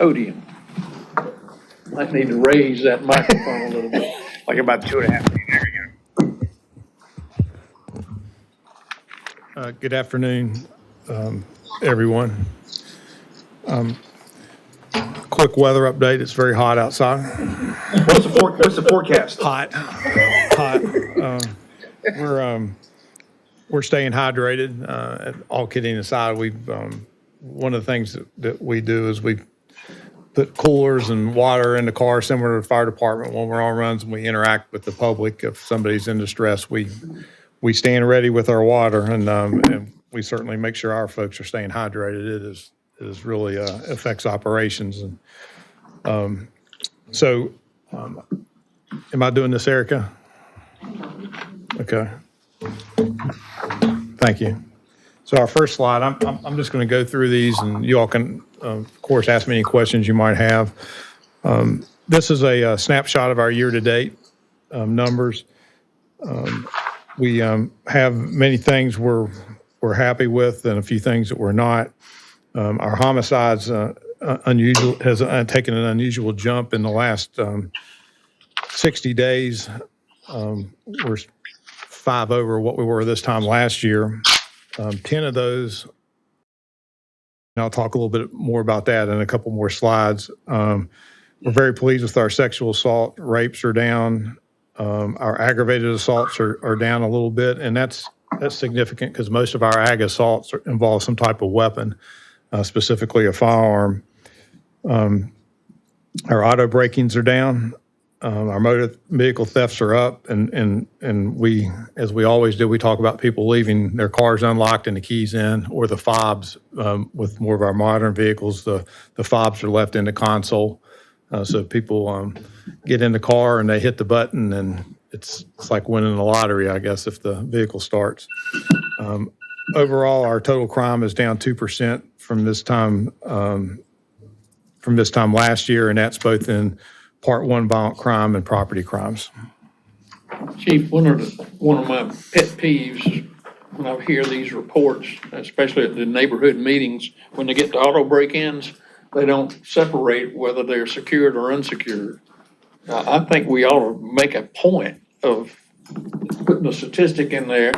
podium. Might need to raise that microphone a little bit. Like about 2.5 feet. There you go. Good afternoon, everyone. Quick weather update. It's very hot outside. What's the forecast? Hot. We're staying hydrated. All kidding aside, one of the things that we do is we put coolers and water in the car, similar to the fire department when we're on runs, and we interact with the public. If somebody's in distress, we stand ready with our water, and we certainly make sure our folks are staying hydrated. It is really affects operations. And am I doing this, Erica? Okay. Thank you. So our first slide, I'm just going to go through these, and you all can, of course, ask me any questions you might have. This is a snapshot of our year-to-date numbers. We have many things we're happy with, and a few things that we're not. Our homicides has taken an unusual jump in the last 60 days. We're 5 over what we were this time last year. 10 of those, and I'll talk a little bit more about that in a couple more slides. We're very pleased with our sexual assault. Rapes are down. Our aggravated assaults are down a little bit, and that's significant because most of our ag assaults involve some type of weapon, specifically a firearm. Our auto break-ins are down. Our motor vehicle thefts are up, and we, as we always do, we talk about people leaving their cars unlocked and the keys in, or the fobs. With more of our modern vehicles, the fobs are left in the console. So people get in the car and they hit the button, and it's like winning the lottery, I guess, if the vehicle starts. Overall, our total crime is down 2% from this time last year, and that's both in Part 1 violent crime and property crimes. Chief, one of my pet peeves when I hear these reports, especially at the neighborhood meetings, when they get to auto break-ins, they don't separate whether they're secured or unsecured. I think we ought to make a point of putting a statistic in there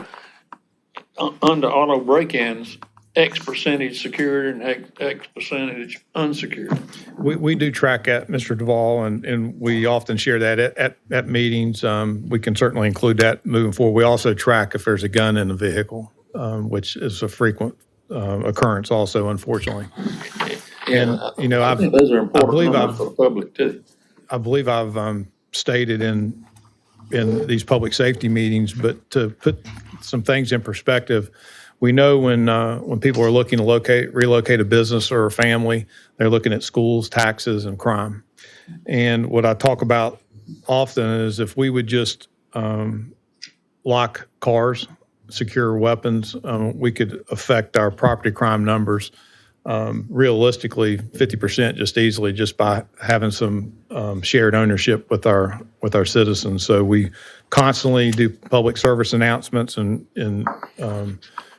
under auto break-ins, X percentage secured and X percentage unsecured. We do track that, Mr. Duvall, and we often share that at meetings. We can certainly include that moving forward. We also track if there's a gun in the vehicle, which is a frequent occurrence also, unfortunately. And, you know, I think those are important numbers for the public too. I believe I've stated in these public safety meetings, but to put some things in perspective, we know when people are looking to relocate a business or a family, they're looking at schools, taxes, and crime. And what I talk about often is if we would just lock cars, secure weapons, we could affect our property crime numbers realistically 50% just easily just by having some shared ownership with our citizens. So we constantly do public service announcements and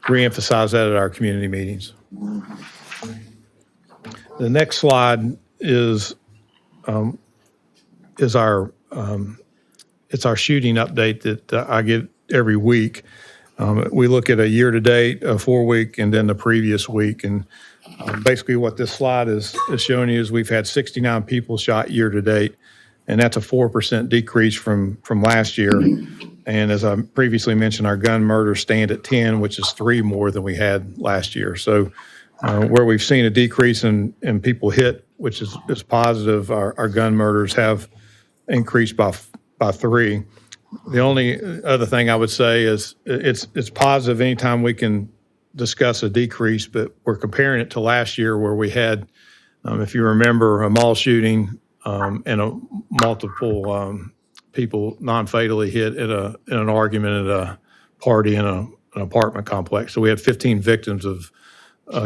reemphasize that at our community meetings. The next slide is our shooting update that I get every week. We look at a year-to-date, a 4-week, and then the previous week. And basically what this slide is showing you is we've had 69 people shot year-to-date, and that's a 4% decrease from last year. And as I previously mentioned, our gun murders stand at 10, which is 3 more than we had last year. So where we've seen a decrease in people hit, which is positive, our gun murders have increased by 3. The only other thing I would say is it's positive anytime we can discuss a decrease, but we're comparing it to last year where we had, if you remember, a mall shooting and multiple people non-fatally hit in an argument at a party in an apartment complex. So we had 15 victims of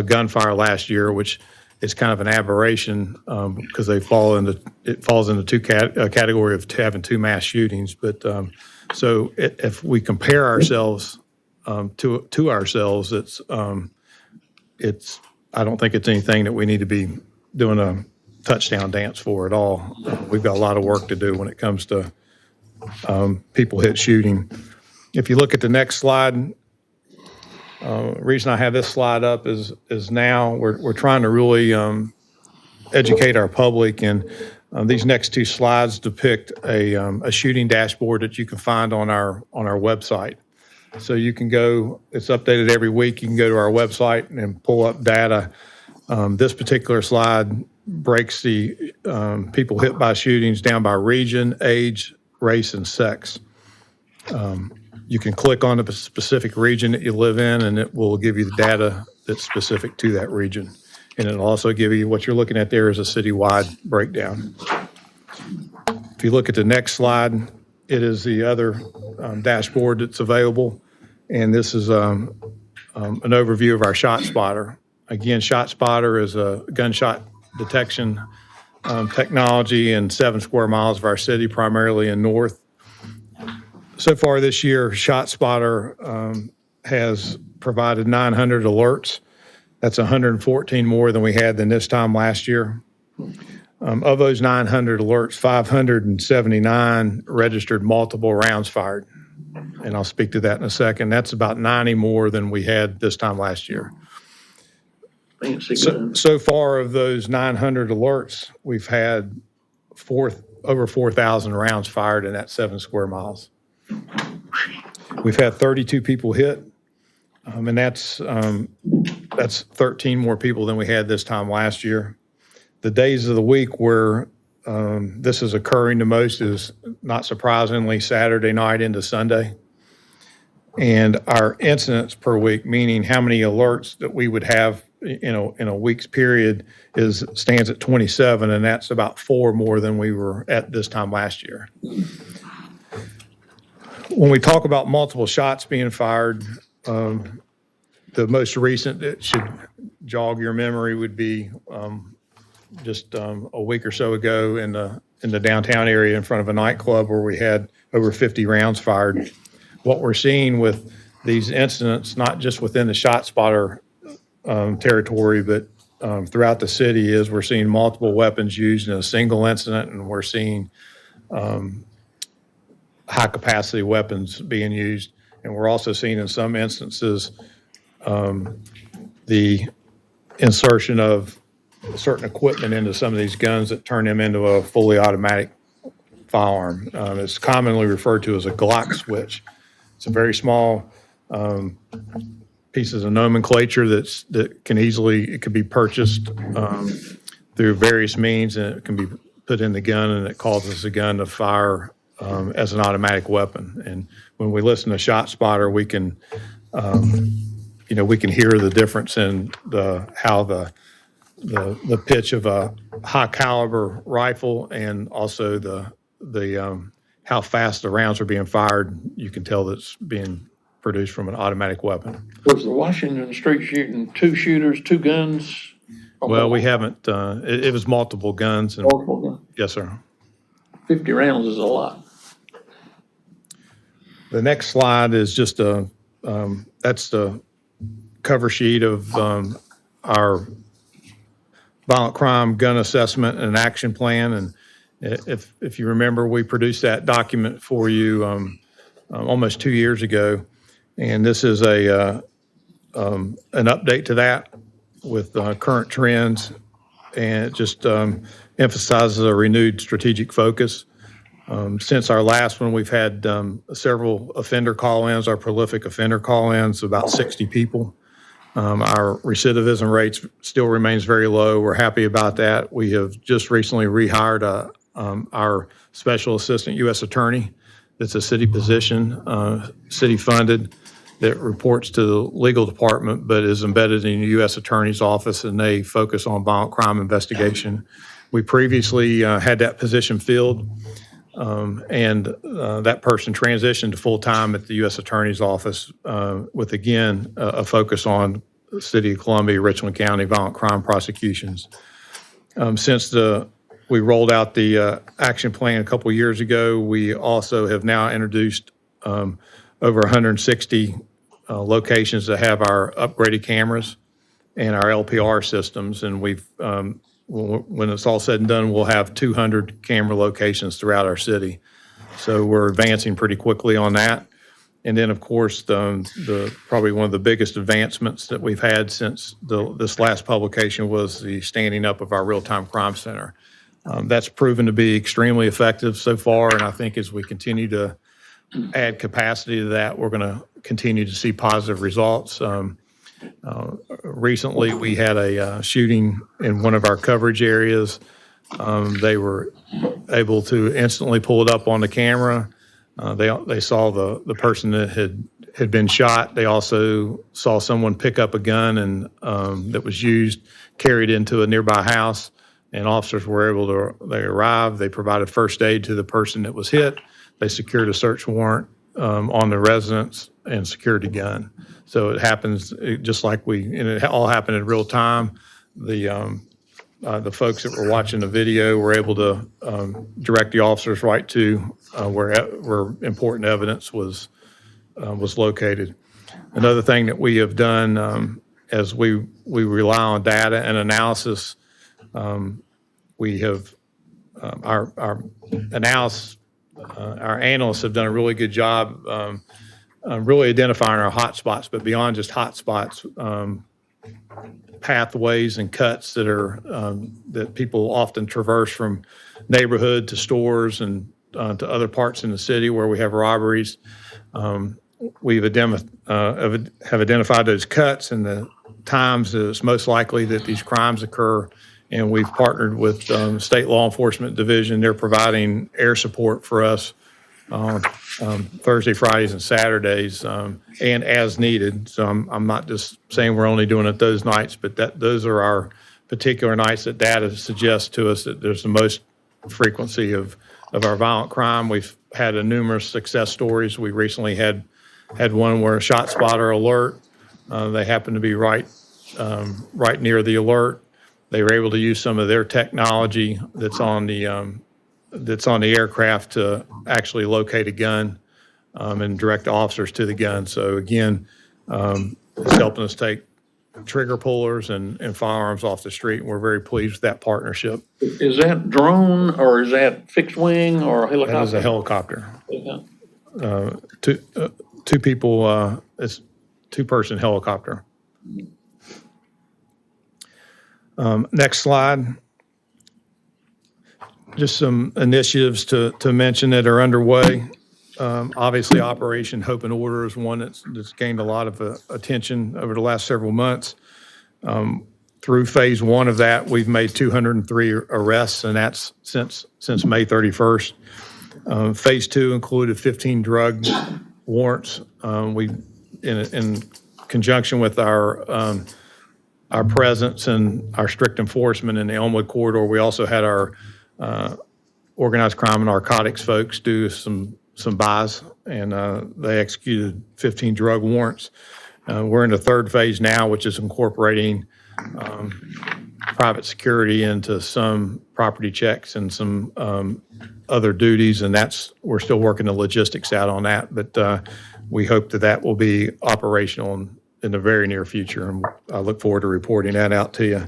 gunfire last year, which is kind of an aberration because it falls into two category of having 2 mass shootings. But so if we compare ourselves to ourselves, it's I don't think it's anything that we need to be doing a touchdown dance for it all. We've got a lot of work to do when it comes to people hit shooting. If you look at the next slide, reason I have this slide up is now we're trying to really educate our public, and these next two slides depict a shooting dashboard that you can find on our website. So you can go, it's updated every week. You can go to our website and pull up data. This particular slide breaks the people hit by shootings down by region, age, race, and sex. You can click on the specific region that you live in, and it will give you the data that's specific to that region. And it'll also give you, what you're looking at there is a citywide breakdown. If you look at the next slide, it is the other dashboard that's available. And this is an overview of our ShotSpotter. Again, ShotSpotter is a gunshot detection technology in 7 square miles of our city, primarily in North. So far this year, ShotSpotter has provided 900 alerts. That's 114 more than we had than this time last year. Of those 900 alerts, 579 registered multiple rounds fired. And I'll speak to that in a second. That's about 90 more than we had this time last year. Fancy gun. So far of those 900 alerts, we've had over 4,000 rounds fired in that 7 square miles. We've had 32 people hit, and that's 13 more people than we had this time last year. The days of the week where this is occurring the most is, not surprisingly, Saturday night into Sunday. And our incidents per week, meaning how many alerts that we would have in a week's period, stands at 27, and that's about 4 more than we were at this time last year. When we talk about multiple shots being fired, the most recent that should jog your memory would be just a week or so ago in the downtown area in front of a nightclub where we had over 50 rounds fired. What we're seeing with these incidents, not just within the ShotSpotter territory, but throughout the city, is we're seeing multiple weapons used in a single incident, and we're seeing high-capacity weapons being used. And we're also seeing in some instances the insertion of certain equipment into some of these guns that turn them into a fully automatic firearm. It's commonly referred to as a Glock switch. It's a very small pieces of nomenclature that could be purchased through various means, and it can be put in the gun, and it causes the gun to fire as an automatic weapon. And when we listen to ShotSpotter, we can hear the difference in how the pitch of a high caliber rifle, and also the how fast the rounds are being fired. You can tell that's being produced from an automatic weapon. Was the Washington Street shooting 2 shooters, 2 guns? Well, we haven't, it was multiple guns. And, Multiple guns. yes, sir. 50 rounds is a lot. The next slide is just that's the cover sheet of our violent crime gun assessment and action plan. And if you remember, we produced that document for you almost 2 years ago. And this is an update to that with current trends, and it just emphasizes a renewed strategic focus. Since our last one, we've had several offender call-ins, our prolific offender call-ins, about 60 people. Our recidivism rates still remains very low. We're happy about that. We have just recently rehired our special assistant U.S. attorney. That's a city position, city funded, that reports to the legal department, but is embedded in the U.S. Attorney's office, and they focus on violent crime investigation. We previously had that position filled, and that person transitioned to full-time at the U.S. Attorney's office with, again, a focus on the City of Columbia, Richland County violent crime prosecutions. Since we rolled out the action plan a couple years ago, we also have now introduced over 160 locations that have our upgraded cameras and our LPR systems, and we've when it's all said and done, we'll have 200 camera locations throughout our city. So we're advancing pretty quickly on that. And then, of course, the probably one of the biggest advancements that we've had since this last publication was the standing up of our real-time crime center. That's proven to be extremely effective so far, and I think as we continue to add capacity to that, we're going to continue to see positive results. Recently, we had a shooting in one of our coverage areas. They were able to instantly pull it up on the camera. They saw the person that had been shot. They also saw someone pick up a gun and that was used, carried into a nearby house, and officers were able to. They arrived. They provided first aid to the person that was hit. They secured a search warrant on the residence and secured the gun. So it happens just like and it all happened in real time. The folks that were watching the video were able to direct the officers right to where important evidence was located. Another thing that we have done as we rely on data and analysis, we have our analysts have done a really good job really identifying our hot spots, but beyond just hot spots, pathways and cuts that are that people often traverse from neighborhood to stores and to other parts in the city where we have robberies. We've have identified those cuts and the times that it's most likely that these crimes occur, and we've partnered with State Law Enforcement Division. They're providing air support for us Thursday, Fridays, and Saturdays, and as needed. So I'm not just saying we're only doing it those nights, but those are our particular nights that data suggests to us that there's the most frequency of our violent crime. We've had numerous success stories. We recently had one where a shot spotter alert. They happened to be right near the alert. They were able to use some of their technology that's on the aircraft to actually locate a gun and direct officers to the gun. So again, it's helping us take trigger pullers and firearms off the street. And we're very pleased with that partnership. Is that drone or is that fixed wing or helicopter? That is a helicopter. Yeah. Two people, it's two-person helicopter. Next slide. Just some initiatives to mention that are underway. Obviously, Operation Hope and Order is one that's gained a lot of attention over the last several months. Through phase one of that, we've made 203 arrests, and that's since May 31st. Phase two included 15 drug warrants. We, in conjunction with our presence and our strict enforcement in the Elmwood corridor, we also had our organized crime and narcotics folks do some buys, and they executed 15 drug warrants. We're in the third phase now, which is incorporating private security into some property checks and some other duties, and we're still working the logistics out on that, but we hope that will be operational in the very near future, and I look forward to reporting that out to you.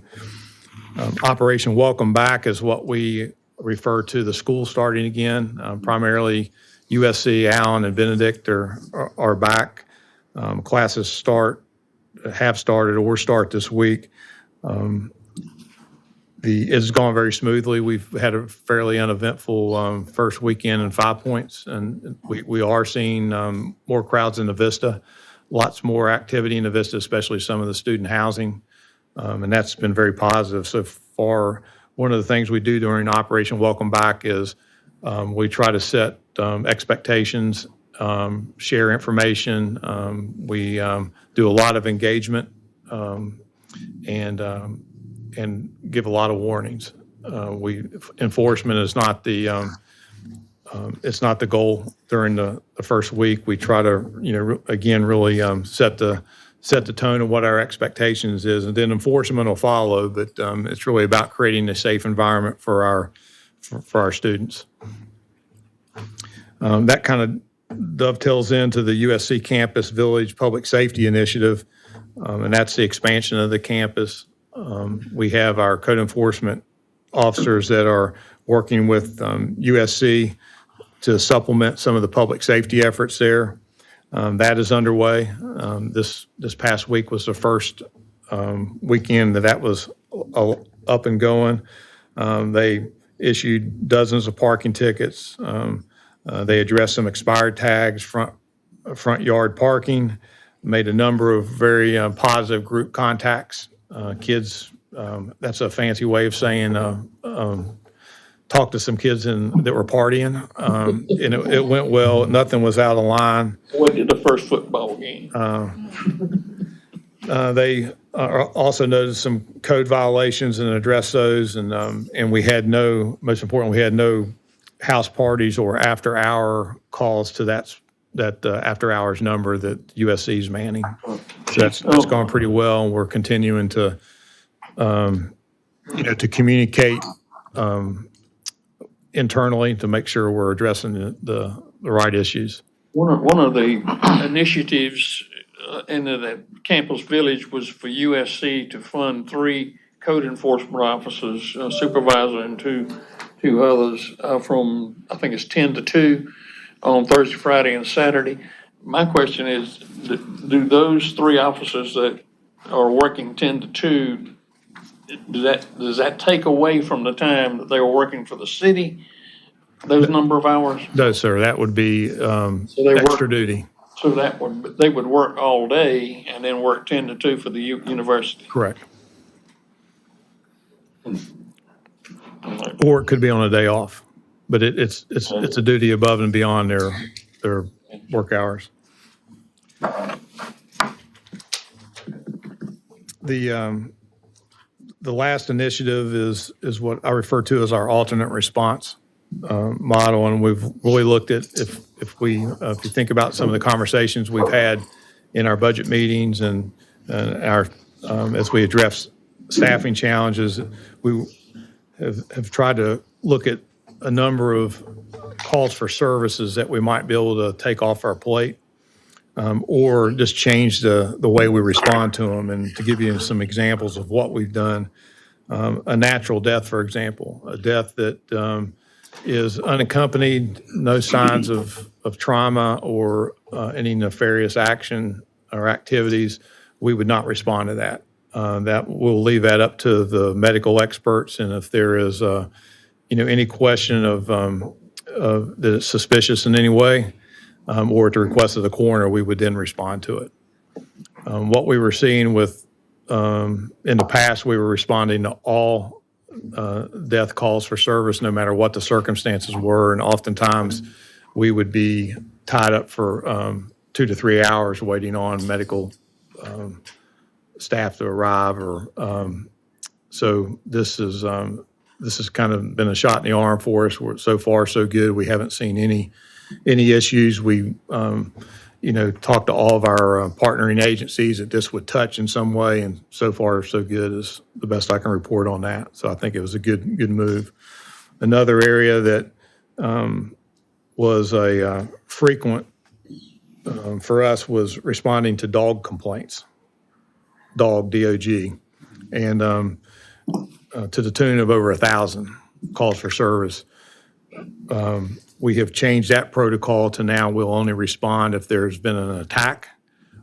Operation Welcome Back is what we refer to the school starting again. Primarily USC, Allen, and Benedict are back. Classes have started or start this week. It's gone very smoothly. We've had a fairly uneventful first weekend in 5 Points, and we are seeing more crowds in the Vista, lots more activity in the Vista, especially some of the student housing, and that's been very positive so far. One of the things we do during Operation Welcome Back is we try to set expectations, share information. We do a lot of engagement and give a lot of warnings. Enforcement is not the it's not the goal during the first week. We try to again really set the tone of what our expectations is, and then enforcement will follow. But it's really about creating a safe environment for our students. That kind of dovetails into the USC Campus Village Public Safety Initiative, and that's the expansion of the campus. We have our code enforcement officers that are working with USC to supplement some of the public safety efforts there. That is underway. This past week was the first weekend that was up and going. They issued dozens of parking tickets. They addressed some expired tags, front yard parking, made a number of very positive group contacts. Kids, that's a fancy way of saying talked to some kids that were partying, and it went well. Nothing was out of line. When did the first football game? They also noticed some code violations and addressed those, and we had most importantly, we had no house parties or after-hour calls to that after-hours number that USC is manning. So that's gone pretty well, and we're continuing to, to communicate internally to make sure we're addressing the right issues. One of the initiatives in the campus village was for USC to fund 3 code enforcement officers, a supervisor and two others, from, I think it's 10 to 2 on Thursday, Friday, and Saturday. My question is, do those 3 officers that are working 10 to 2, does that take away from the time that they were working for the city, those number of hours? No, sir, that would be they work- extra duty. So they would work all day and then work 10 to 2 for the university? Correct. Or it could be on a day off, but it's a duty above and beyond their work hours. The last initiative is what I refer to as our alternate response model, and we've really looked at if you think about some of the conversations we've had in our budget meetings and our as we address staffing challenges, we have tried to look at a number of calls for services that we might be able to take off our plate, or just change the way we respond to them. And to give you some examples of what we've done, a natural death, for example, a death that is unaccompanied, no signs of trauma or any nefarious action or activities, we would not respond to that. That we'll leave that up to the medical experts, and if there is, any question of that it's suspicious in any way, or at the request of the coroner, we would then respond to it. What we were seeing with in the past, we were responding to all death calls for service, no matter what the circumstances were, and oftentimes we would be tied up for 2 to 3 hours waiting on medical staff to arrive, or so this has kind of been a shot in the arm for us. So far, so good. We haven't seen any issues. We talked to all of our partnering agencies that this would touch in some way, and so far, so good is the best I can report on that. So I think it was a good move. Another area that was a frequent for us was responding to dog complaints, DOG, and to the tune of over 1,000 calls for service. We have changed that protocol to now we'll only respond if there's been an attack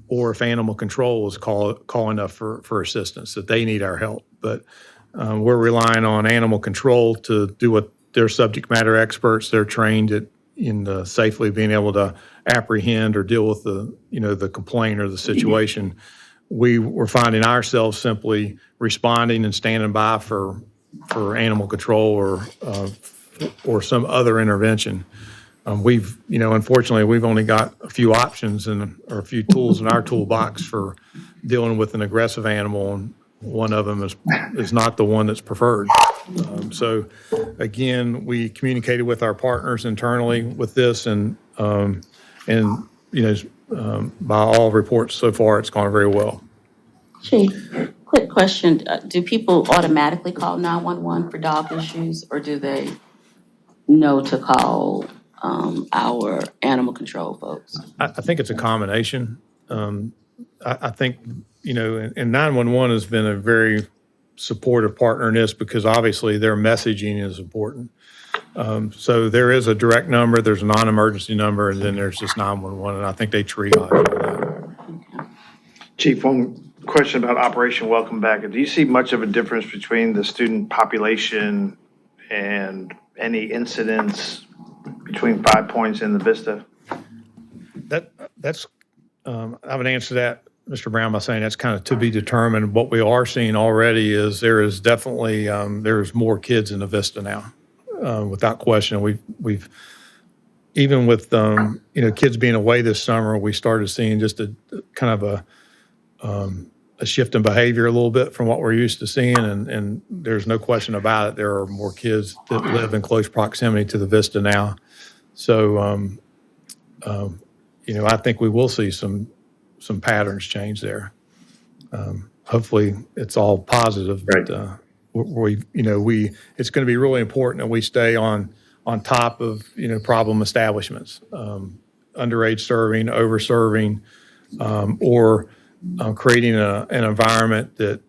or if animal control is calling up for assistance, that they need our help. But we're relying on animal control to do what their subject matter experts, they're trained in safely being able to apprehend or deal with the complaint or the situation. We were finding ourselves simply responding and standing by for animal control or some other intervention. Unfortunately, we've only got a few options or a few tools in our toolbox for dealing with an aggressive animal, and one of them is not the one that's preferred. So again, we communicated with our partners internally with this, and by all reports so far, it's gone very well. Chief, quick question. Do people automatically call 911 for dog issues, or do they know to call our animal control folks? I think it's a combination. I think, and 911 has been a very supportive partner in this because obviously their messaging is important. So there is a direct number, there's a non-emergency number, and then there's just 911, and I think they triage all that. Chief, one question about Operation Welcome Back. Do you see much of a difference between the student population and any incidents between 5 Points and the Vista? That's I would answer that, Mr. Brown, by saying that's kind of to be determined. What we are seeing already is there is definitely, there's more kids in the Vista now, without question. We've even with, kids being away this summer, we started seeing just a kind of a shift in behavior a little bit from what we're used to seeing. And there's no question about it. There are more kids that live in close proximity to the Vista now. So, I think we will see some patterns change there. Hopefully it's all positive, but, it's going to be really important that we stay on top of, problem establishments, underage serving, over serving, or creating an environment that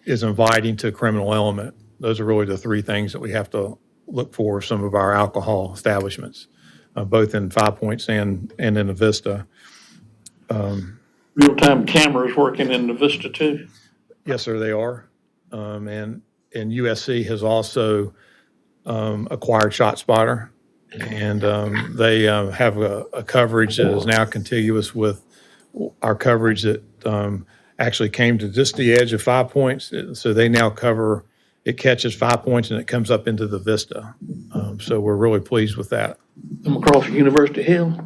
is inviting to a criminal element. Those are really the three things that we have to look for some of our alcohol establishments, both in 5 Points and in the Vista. Real-time cameras working in the Vista too. Yes, sir, they are. And USC has also acquired ShotSpotter, and they have a coverage that is now contiguous with our coverage that actually came to just the edge of 5 Points. So they now cover, it catches 5 Points and it comes up into the Vista. So we're really pleased with that. I'm across University Hill.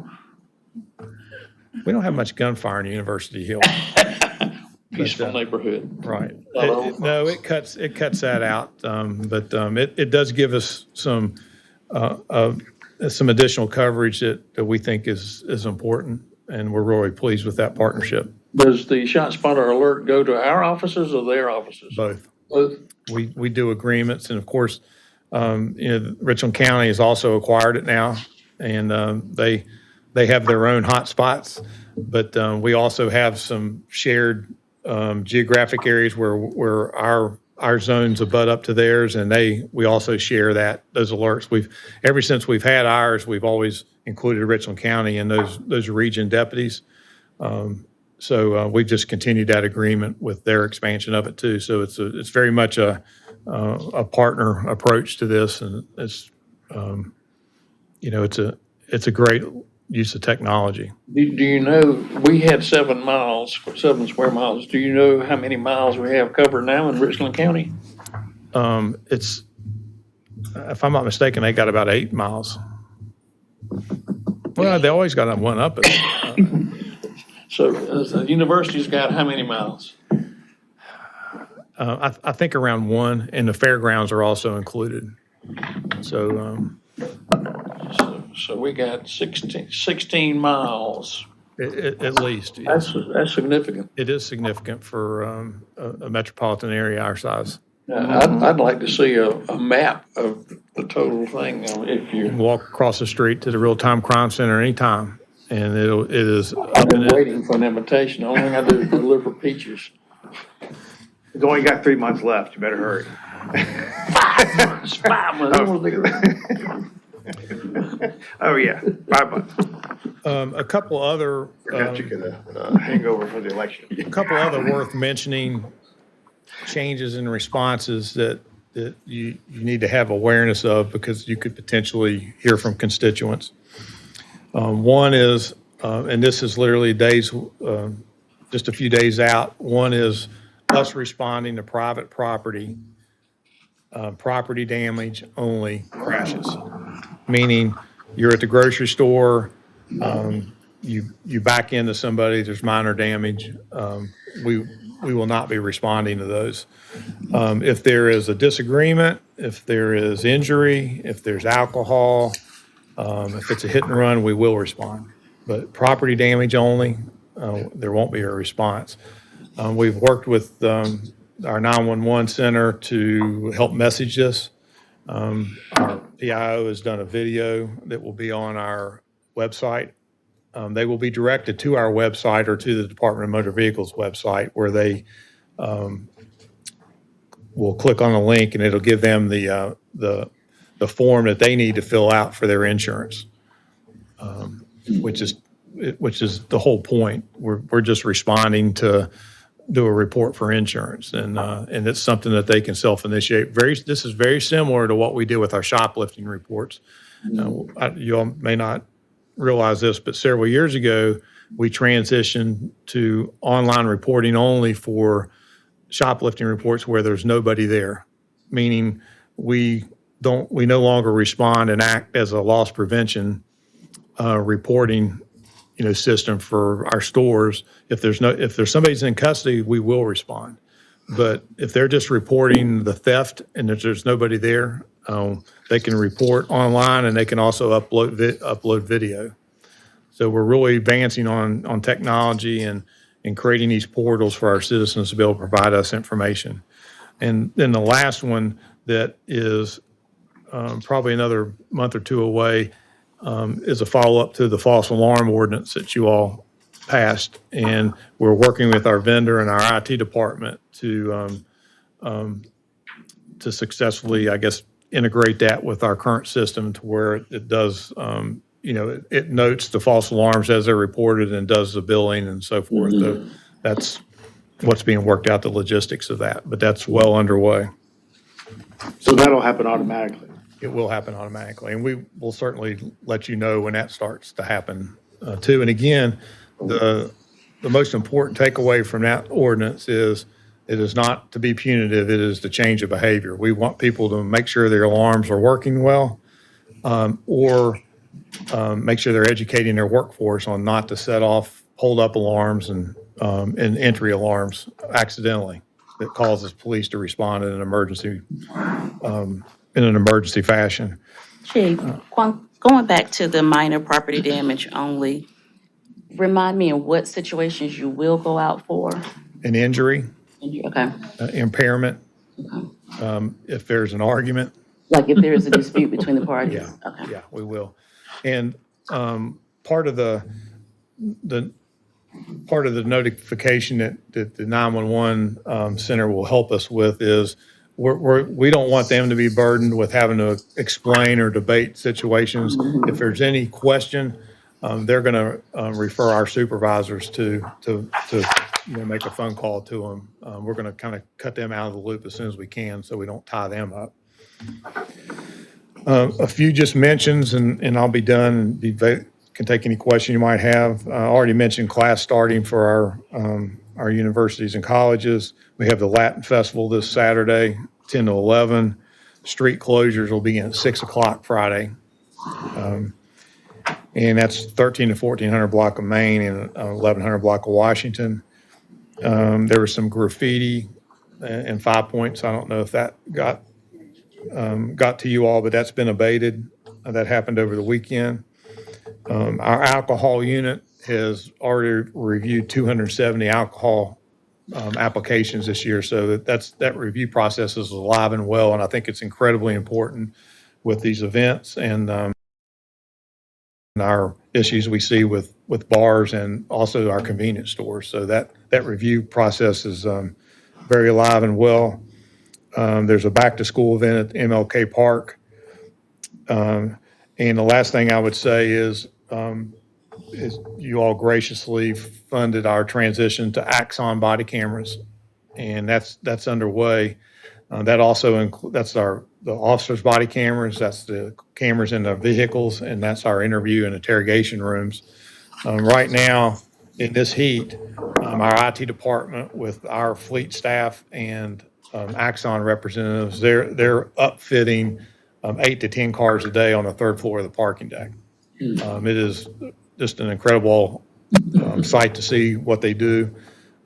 We don't have much gunfire in University Hill. Peaceful neighborhood. Right. No, it cuts that out. But it does give us some additional coverage that we think is important, and we're really pleased with that partnership. Does the ShotSpotter alert go to our offices or their offices? Both. Both. We do agreements, and of course, Richland County has also acquired it now, and they have their own hotspots, but we also have some shared geographic areas where our zones abut up to theirs, and we also share those alerts. Ever since we've had ours, we've always included Richland County in those region deputies. So we've just continued that agreement with their expansion of it too. So it's very much a partner approach to this, and it's it's a great use of technology. Do you know, we had 7 square miles. Do you know how many miles we have covered now in Richland County? It's, if I'm not mistaken, they got about 8 miles. Well, they always got one up it. So the university's got how many miles? I think around 1, and the fairgrounds are also included. So, So we got 16 miles. at least. Yes. That's significant. It is significant for a metropolitan area our size. I'd like to see a map of the total thing. If You you, can walk across the street to the real-time crime center anytime, and it is I've up been and waiting for an invitation. The only thing I do is deliver peaches. It's only got 3 months left. You better hurry. 5 months. Oh, yeah, 5 months. a couple other Forgot you get a hangover for the election. a couple other worth mentioning changes in responses that you need to have awareness of because you could potentially hear from constituents. One is, and this is literally days, just a few days out. One is us responding to private property, property damage only crashes, meaning you're at the grocery store, you back into somebody, there's minor damage. We will not be responding to those. If there is a disagreement, if there is injury, if there's alcohol, if it's a hit and run, we will respond. But property damage only, there won't be a response. We've worked with our 911 center to help message this. Our PIO has done a video that will be on our website. They will be directed to our website or to the Department of Motor Vehicles website where they will click on a link and it'll give them the form that they need to fill out for their insurance, which is the whole point. We're just responding to do a report for insurance, and it's something that they can self-initiate. This is very similar to what we do with our shoplifting reports. You all may not realize this, but several years ago, we transitioned to online reporting only for shoplifting reports where there's nobody there, meaning we no longer respond and act as a loss prevention reporting system for our stores. If there's somebody's in custody, we will respond. But if they're just reporting the theft and if there's nobody there, they can report online and they can also upload video. So we're really advancing on technology and creating these portals for our citizens to be able to provide us information. And then the last one that is probably another month or two away is a follow-up to the false alarm ordinance that you all passed. And we're working with our vendor and our IT department to successfully, I guess, integrate that with our current system to where it does, it notes the false alarms as they're reported and does the billing and so forth. That's what's being worked out, the logistics of that, but that's well underway. So that'll happen automatically. It will happen automatically, and we will certainly let you know when that starts to happen too. And again, the most important takeaway from that ordinance is it is not to be punitive, it is to change a behavior. We want people to make sure their alarms are working well, or make sure they're educating their workforce on not to set off hold-up alarms and entry alarms accidentally that causes police to respond in an emergency fashion. Chief, going back to the minor property damage only, remind me of what situations you will go out for? An injury, Okay. impairment, if there's an argument. Like if there is a dispute between the parties? Yeah, Okay. yeah, we will. And part of the notification that the 911 center will help us with is we don't want them to be burdened with having to explain or debate situations. If there's any question, they're going to refer our supervisors to make a phone call to them. We're going to kind of cut them out of the loop as soon as we can so we don't tie them up. A few just mentions, and I'll be done. Can take any question you might have. I already mentioned class starting for our universities and colleges. We have the Latin Festival this Saturday, 10 to 11. Street closures will begin at 6 o'clock Friday. And that's 13 to 1400 block of Main and 1100 block of Washington. There was some graffiti and 5 Points. I don't know if that got to you all, but that's been abated. That happened over the weekend. Our alcohol unit has already reviewed 270 alcohol applications this year. So that review process is alive and well, and I think it's incredibly important with these events and our issues we see with bars and also our convenience stores. So that review process is very alive and well. There's a back-to-school event at MLK Park. And the last thing I would say is you all graciously funded our transition to Axon body cameras, and that's underway. That also that's the officers' body cameras, that's the cameras in the vehicles, and that's our interview and interrogation rooms. Right now, in this heat, our IT department with our fleet staff and Axon representatives, they're upfitting 8 to 10 cars a day on the third floor of the parking deck. It is just an incredible sight to see what they do.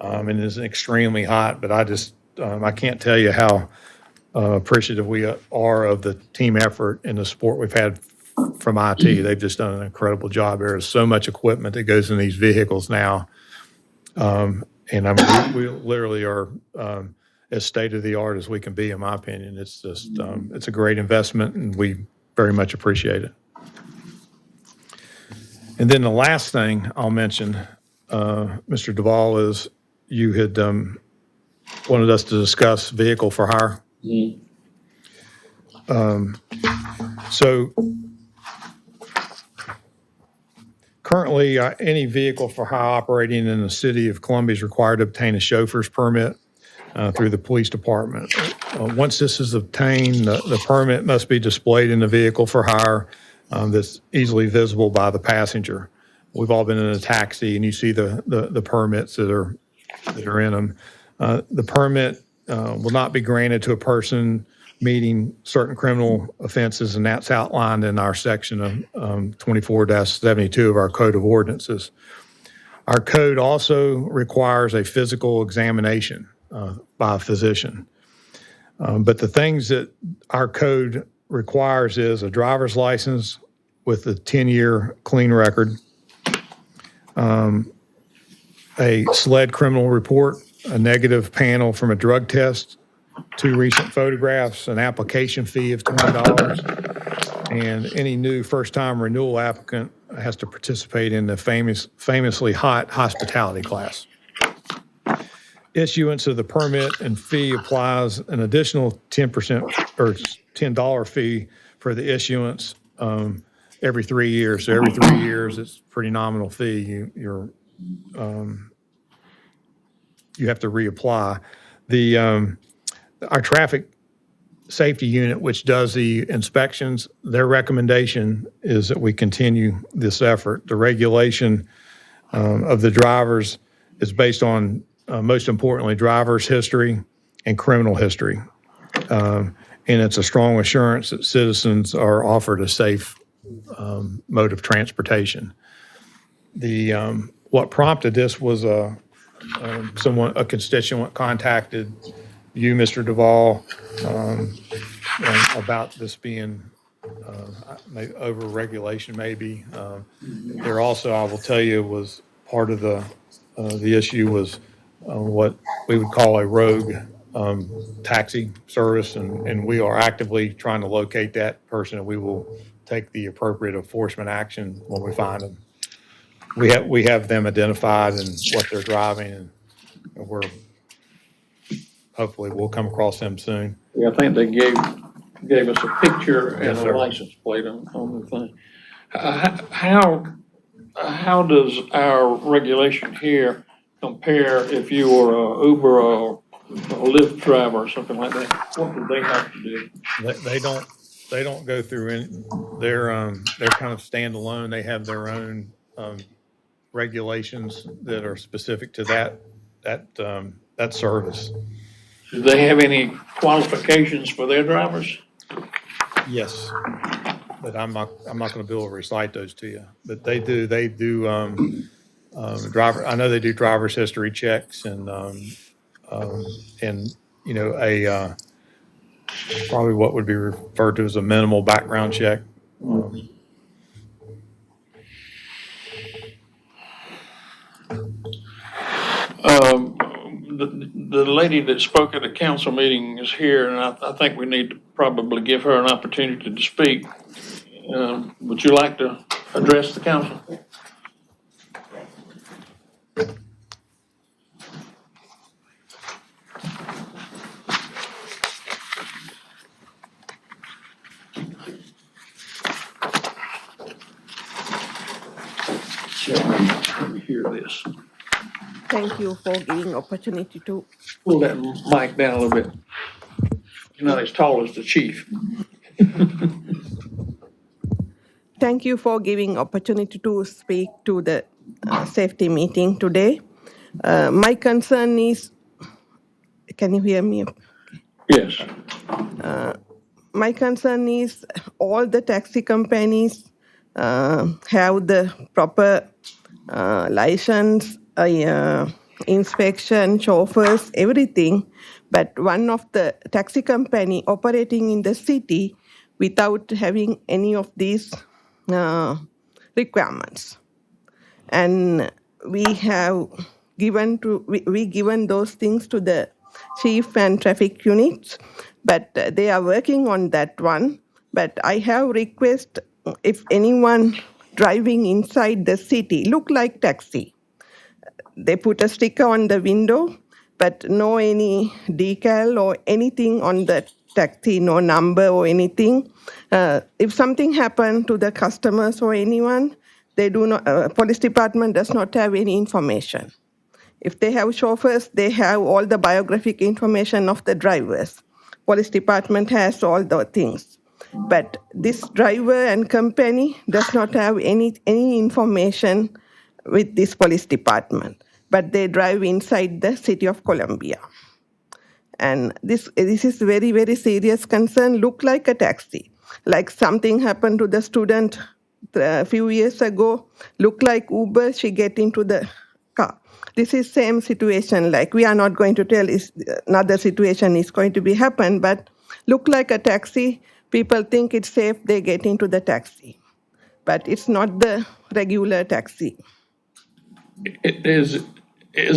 And it is extremely hot, but I can't tell you how appreciative we are of the team effort and the support we've had from IT. They've just done an incredible job. There is so much equipment that goes in these vehicles now. And I mean, we literally are as state-of-the-art as we can be, in my opinion. It's just, it's a great investment, and we very much appreciate it. And then the last thing I'll mention, Mr. Duvall, is you had wanted us to discuss vehicle for hire. So currently, any vehicle for hire operating in the city of Columbia is required to obtain a chauffeur's permit through the police department. Once this is obtained, the permit must be displayed in the vehicle for hire that's easily visible by the passenger. We've all been in a taxi, and you see the permits that are in them. The permit will not be granted to a person meeting certain criminal offenses, and that's outlined in our section of 24-72 of our Code of Ordinances. Our code also requires a physical examination by a physician. But the things that our code requires is a driver's license with a 10-year clean record, a SLED criminal report, a negative panel from a drug test, 2 recent photographs, an application fee of $20, and any new first-time renewal applicant has to participate in the famously hot hospitality class. Issuance of the permit and fee applies an additional 10% or $10 fee for the issuance every 3 years. So every 3 years, it's a pretty nominal fee. You have to reapply. Our traffic safety unit, which does the inspections, their recommendation is that we continue this effort. The regulation of the drivers is based on, most importantly, driver's history and criminal history. And it's a strong assurance that citizens are offered a safe mode of transportation. What prompted this was a constituent contacted you, Mr. Duvall, about this being over-regulation maybe. There also, I will tell you, was part of the issue was what we would call a rogue taxi service, and we are actively trying to locate that person, and we will take the appropriate enforcement action when we find them. We have them identified and what they're driving, and hopefully we'll come across them soon. Yeah, I think they gave us a picture and Yes, a sir. license plate on the thing. How does our regulation here compare if you were a Uber or a Lyft driver or something like that? What do they have to do? They don't go through any, they're kind of standalone. They have their own regulations that are specific to that service. Do they have any qualifications for their drivers? Yes, but I'm not going to be able to recite those to you. But they do driver. I know they do driver's history checks and probably what would be referred to as a minimal background check. The lady that spoke at the council meeting is here, and I think we need to probably give her an opportunity to speak. Would you like to address the council? Let me hear this. Thank you for giving opportunity to. Pull that mic down a little bit. You're not as tall as the chief. Thank you for giving opportunity to speak to the safety meeting today. My concern is, can you hear me? Yes. My concern is all the taxi companies have the proper license, inspection, chauffeurs, everything. But one of the taxi company operating in the city without having any of these requirements. And we have given those things to the chief and traffic units, but they are working on that one. But I have request, if anyone driving inside the city look like taxi, they put a sticker on the window, but no any decal or anything on the taxi, no number or anything. If something happened to the customers or anyone, they do not. Police department does not have any information. If they have chauffeurs, they have all the biographic information of the drivers. Police department has all the things. But this driver and company does not have any information with this police department. But they drive inside the city of Columbia. And this is very, very serious concern, look like a taxi. Like something happened to the student a few years ago, look like Uber, she get into the car. This is same situation, like we are not going to tell is another situation is going to be happen, but look like a taxi, people think it's safe, they get into the taxi. But it's not the regular taxi. Is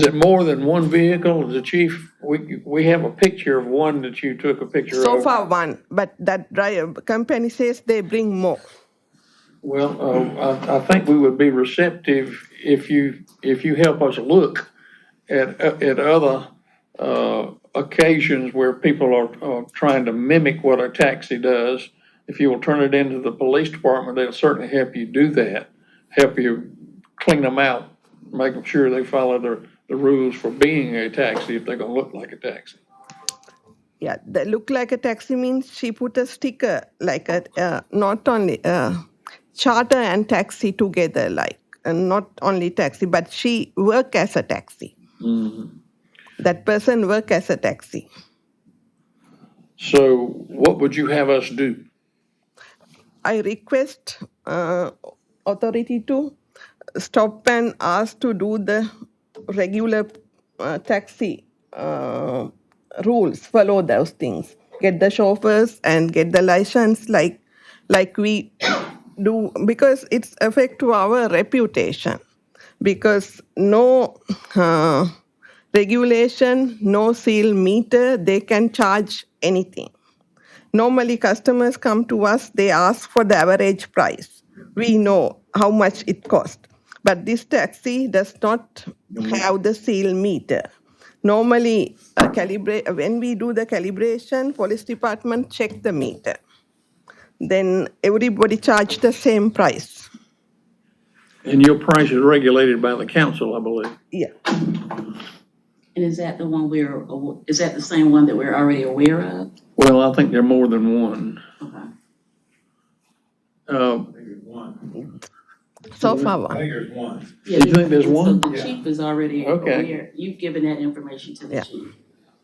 it more than one vehicle? The chief, we have a picture of one that you took a picture of. So far one, but that company says they bring more. Well, I think we would be receptive if you help us look at other occasions where people are trying to mimic what a taxi does. If you will turn it into the police department, they'll certainly help you do that, help you clean them out, making sure they follow the rules for being a taxi if they're gonna look like a taxi. Yeah, the look like a taxi means she put a sticker like a not only charter and taxi together, like not only taxi, but she work as a taxi. That person work as a taxi. So what would you have us do? I request authority to stop and ask to do the regular taxi rules, follow those things, get the chauffeurs and get the license like we do, because it's affect to our reputation, because no regulation, no seal meter, they can charge anything. Normally customers come to us, they ask for the average price. We know how much it costs. But this taxi does not have the seal meter. Normally, when we do the calibration, police department check the meter. Then everybody charge the same price. And your price is regulated by the council, I believe. Yeah. And is that is that the same one that we're already aware of? Well, I think there are more than one. Okay. So far one. Yeah, You think there's one? So the chief is already Okay. aware, you've given that information to the Yeah. chief.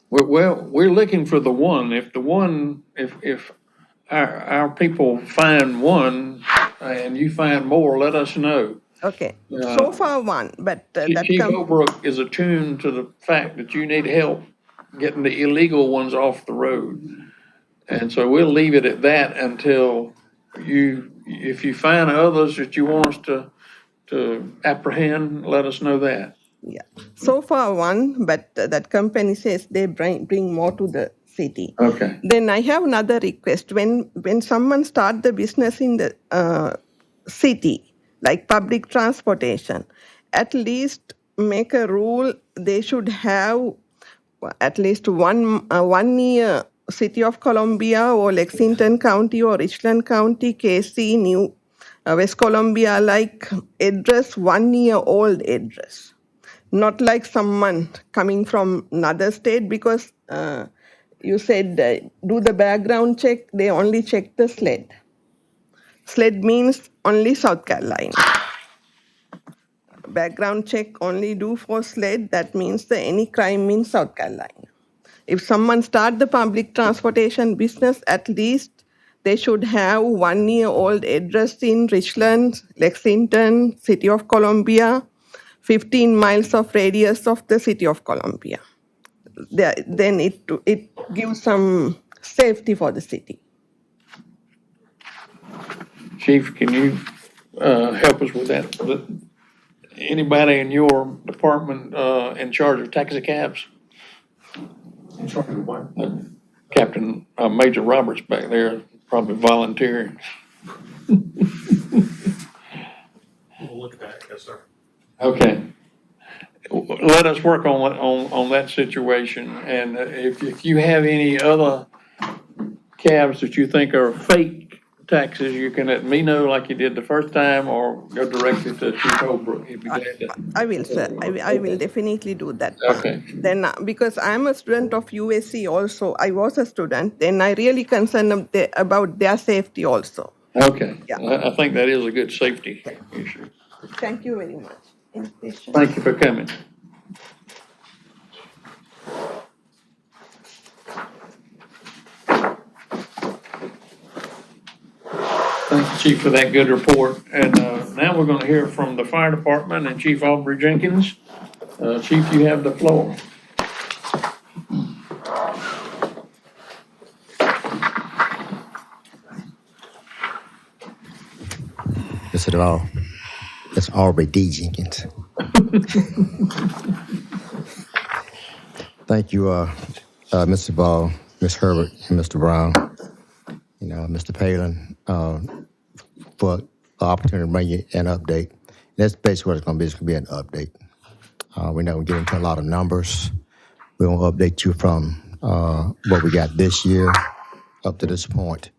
Well, we're looking for the one. If our people find one and you find more, let us know. Okay. So far one, but that Chief Holbrook is attuned to the fact that you need help getting the illegal ones off the road. And so we'll leave it at that until if you find others that you want us to apprehend, let us know that. Yeah. So far one, but that company says they bring more to the city. Okay. Then I have another request. When someone start the business in the city, like public transportation, at least make a rule they should have at least 1 year City of Columbia or Lexington County or Richland County, KC, New West Columbia, like address, 1 year old address. Not like someone coming from another state, because you said do the background check, they only check the sled. Sled means only South Carolina. Background check only do for sled, that means any crime in South Carolina. If someone start the public transportation business, at least they should have 1 year old address in Richland, Lexington, City of Columbia, 15 miles of radius of the City of Columbia. Then it gives some safety for the city. Chief, can you help us with that? Anybody in your department in charge of taxi cabs? In charge of what? Captain Major Roberts back there, probably volunteering. We'll look at that, yes, sir. Okay. let us work on that situation. And if you have any other cabs that you think are fake taxes, you can let me know like you did the first time, or go directly to Chief Holbrook. He'd be glad to. I will, sir. I will definitely do that. Okay. Then, because I'm a student of USC also, I was a student, then I really concerned about their safety also. Okay. Yeah. I think that is a good safety issue. Thank you very much. Any questions? Thank you for coming. Thank you, Chief, for that good report. And now we're going to hear from the fire department and Chief Aubrey Jenkins. Chief, you have the floor. Mr. Duvall, it's Aubrey D. Jenkins. Thank you, Mr. Ball, Ms. Herbert, and Mr. Brown, Mr. Palin, for the opportunity to bring you an update. That's basically what it's going to be. It's going to be an update. We're not going to get into a lot of numbers. We're going to update you from what we got this year up to this point,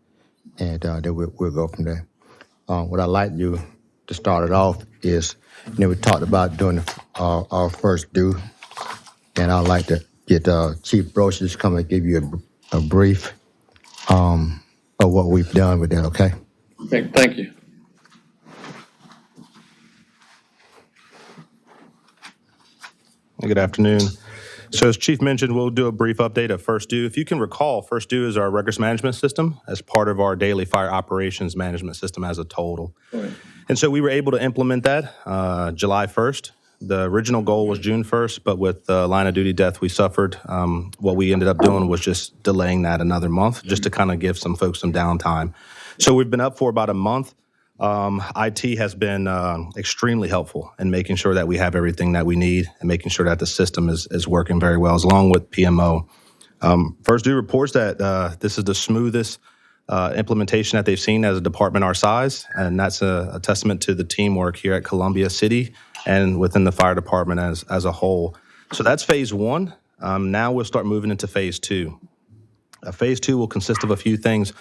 and then we'll go from there. What I'd like you to start it off is, we talked about doing our first due, and I'd like to get Chief Brochus to come and give you a brief of what we've done with that, okay? Okay, thank you. Good afternoon. So as Chief mentioned, we'll do a brief update of First Due. If you can recall, First Due is our records management system as part of our daily fire operations management system as a total. Right. And so we were able to implement that July 1st. The original goal was June 1st, but with the line of duty death we suffered, what we ended up doing was just delaying that another month just to kind of give some folks some downtime. So we've been up for about a month. IT has been extremely helpful in making sure that we have everything that we need and making sure that the system is working very well, along with PMO. First Due reports that this is the smoothest implementation that they've seen as a department our size, and that's a testament to the teamwork here at Columbia City and within the fire department as a whole. So that's phase one. Now we'll start moving into phase two. Phase two will consist of a few things.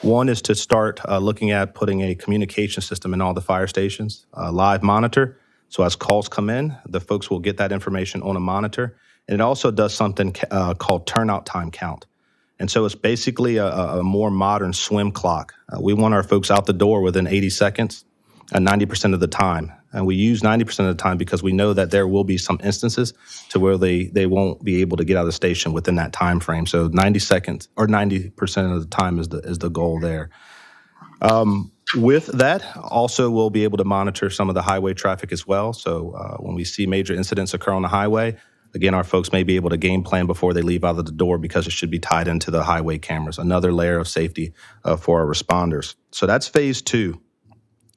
One is to start looking at putting a communication system in all the fire stations, live monitor. So as calls come in, the folks will get that information on a monitor. And it also does something called turnout time count. And so it's basically a more modern swim clock. We want our folks out the door within 80 seconds, 90% of the time. And we use 90% of the time because we know that there will be some instances to where they won't be able to get out of the station within that time frame. So 90 seconds or 90% of the time is the goal there. With that, also we'll be able to monitor some of the highway traffic as well. So when we see major incidents occur on the highway, again, our folks may be able to game plan before they leave out of the door because it should be tied into the highway cameras, another layer of safety for our responders. So that's phase two.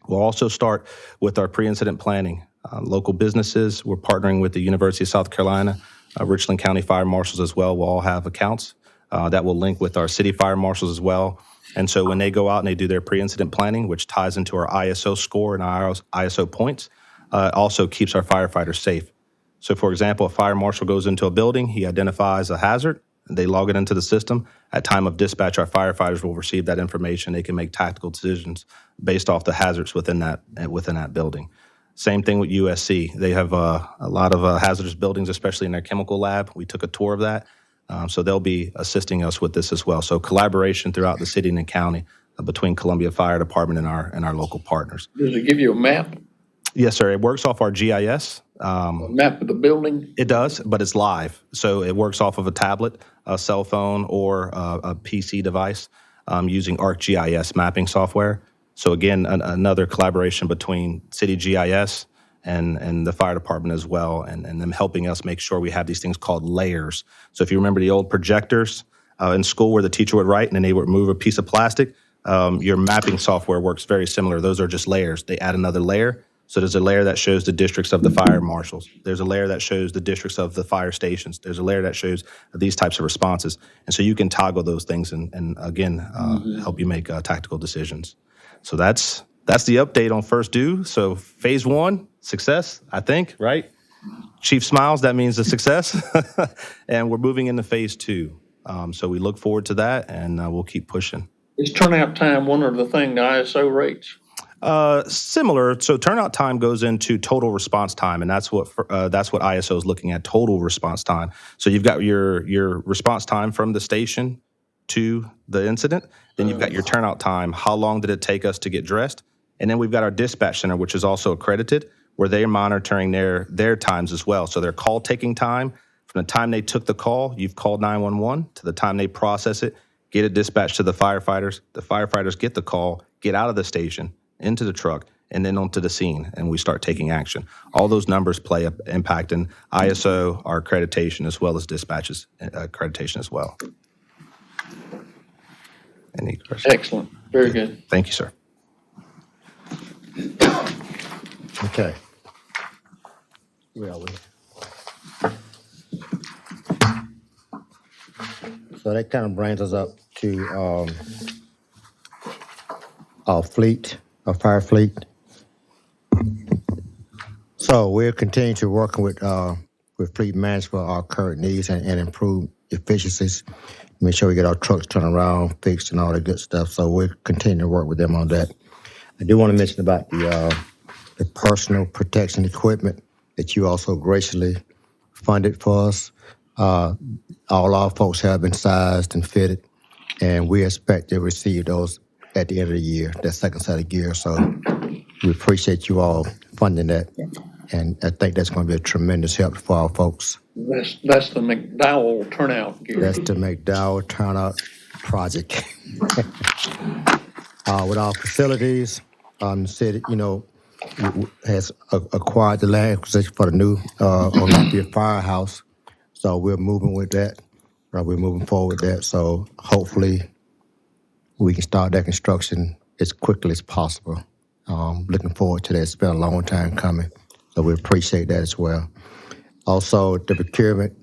We'll also start with our pre-incident planning. Local businesses, we're partnering with the University of South Carolina, Richland County Fire Marshals as well. We'll all have accounts that will link with our city fire marshals as well. And so when they go out and they do their pre-incident planning, which ties into our ISO score and our ISO points, also keeps our firefighters safe. So for example, a fire marshal goes into a building, he identifies a hazard, they log it into the system. At time of dispatch, our firefighters will receive that information. They can make tactical decisions based off the hazards within that building. Same thing with USC. They have a lot of hazardous buildings, especially in their chemical lab. We took a tour of that. So they'll be assisting us with this as well. So collaboration throughout the city and the county between Columbia Fire Department and our local partners. Does it give you a map? Yes, sir. It works off our GIS. A map of the building? It does, but it's live. So it works off of a tablet, a cell phone, or a PC device using ArcGIS mapping software. So again, another collaboration between City GIS and the fire department as well, and them helping us make sure we have these things called layers. So if you remember the old projectors in school where the teacher would write and then they would move a piece of plastic, your mapping software works very similar. Those are just layers. They add another layer. So there's a layer that shows the districts of the fire marshals. There's a layer that shows the districts of the fire stations. There's a layer that shows these types of responses. And so you can toggle those things and again, help you make tactical decisions. So that's the update on First Due. So phase one, success, I think, right? Chief smiles, that means a success. And we're moving into phase 2. So we look forward to that, and we'll keep pushing. Is turnout time one of the thing the ISO rates? Similar. So turnout time goes into total response time, and that's what ISO is looking at, total response time. So you've got your response time from the station to the incident. Then you've got your turnout time. How long did it take us to get dressed? And then we've got our dispatch center, which is also accredited, where they're monitoring their times as well. So their call taking time, from the time they took the call, you've called 911, to the time they process it, get it dispatched to the firefighters get the call, get out of the station, into the truck, and then onto the scene, and we start taking action. All those numbers play an impact in ISO, our accreditation, as well as dispatches accreditation as well. Any questions? Excellent, very good. Thank you, sir. Okay. Where are we? So that kind of brings us up to our fleet, our fire fleet. So we're continuing to work with fleet management for our current needs and improve efficiencies. Make sure we get our trucks turned around, fixed, and all that good stuff. So we're continuing to work with them on that. I do want to mention about the personal protection equipment that you also graciously funded for us. All our folks have been sized and fitted, and we expect to receive those at the end of the year, that second set of gear. So we appreciate you all funding that, and I think that's going to be a tremendous help for our folks. That's the McDowell turnout gear. That's the McDowell Turnout Project. With our facilities, the city, has acquired the land acquisition for the new Olympia Firehouse. So we're moving with that. We're moving forward with that. So hopefully we can start that construction as quickly as possible. Looking forward to that. It's been a long time coming. So we appreciate that as well. Also, the procurement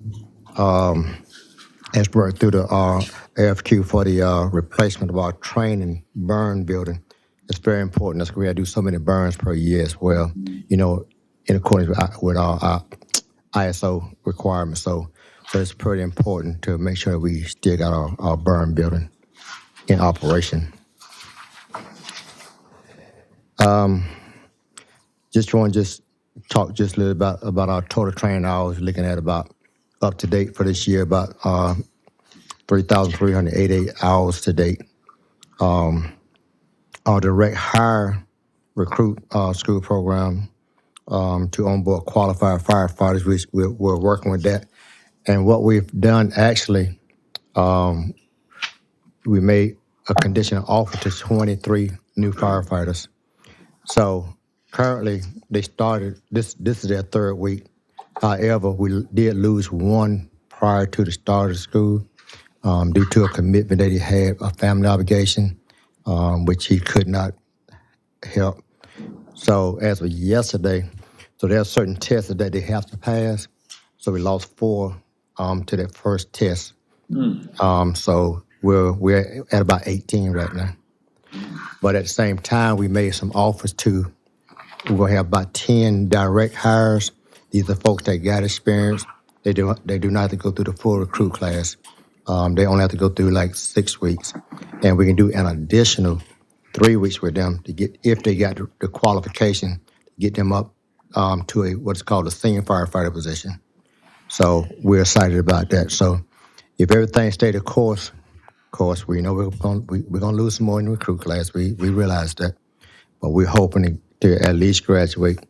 has worked through the RFQ for the replacement of our training burn building. It's very important. That's why we do so many burns per year as well, in accordance with our ISO requirements. So it's pretty important to make sure we still got our burn building in operation. Just want to talk just a little about our total training hours. Looking at about up to date for this year, about 3,388 hours to date. Our direct hire recruit school program to onboard qualified firefighters. We're working with that. And what we've done actually, we made a conditional offer to 23 new firefighters. So currently they started, this is their third week. However, we did lose one prior to the start of the school due to a commitment that he had, a family obligation, which he could not help. So as of yesterday, so there are certain tests that they have to pass. So we lost 4 to that first test. So we're at about 18 right now. But at the same time, we made some offers to, we're gonna have about 10 direct hires. These are folks that got experience. They do not have to go through the full recruit class. They only have to go through like 6 weeks. And we can do an additional 3 weeks with them to get, if they got the qualification, get them up to what's called a senior firefighter position. So we're excited about that. So if everything stayed the course, we know we're gonna lose some more in the recruit class. We realize that, but we're hoping to at least graduate